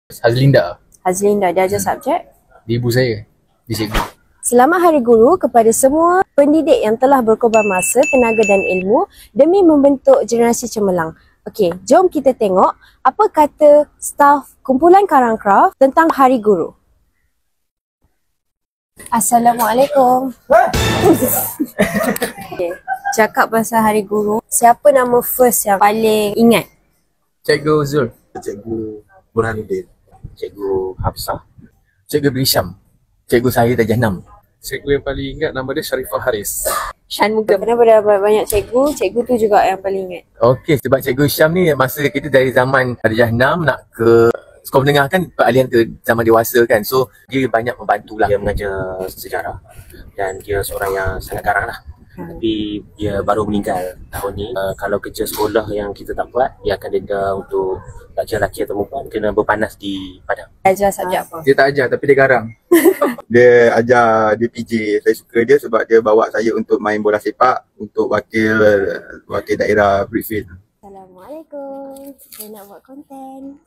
Hazlinda. Hazlinda, dia ajar subjek? Dia ibu saya. Dia cikgu. Selamat Hari Guru kepada semua pendidik yang telah berkorban masa, tenaga dan ilmu demi membentuk generasi cemerlang. Okey, jom kita tengok apa kata staf kumpulan Karangcraft tentang Hari Guru. Assalamualaikum. Okay, cakap pasal Hari Guru, siapa nama first yang paling ingat? Cikgu Zul. Cikgu Burhanuddin, Cikgu Hafsah, Cikgu Brisham. Cikgu saya darjah 6. cikgu yang paling ingat nama dia Sharifah Haris. Shan Muga. Kenapa dah banyak cikgu? Cikgu tu juga yang paling ingat. Okey, sebab Cikgu Syam ni masa kita dari zaman darjah 6 nak ke sekolah menengah kan, peralihan ke zaman dewasa kan. So, dia banyak membantulah. dia mengajar sejarah dan dia seorang yang sangat garang lah. Tapi dia baru meninggal tahun ni. Kalau kerja sekolah yang kita tak buat, dia akan denda untuk pelajar lelaki atau perempuan kena berpanas di padang. Ajar subjek apa? Dia tak ajar tapi dia garang. Dia ajar di PJ. Saya suka dia sebab dia bawa saya untuk main bola sepak untuk wakil daerah Brickfield. Assalamualaikum. Saya nak buat konten.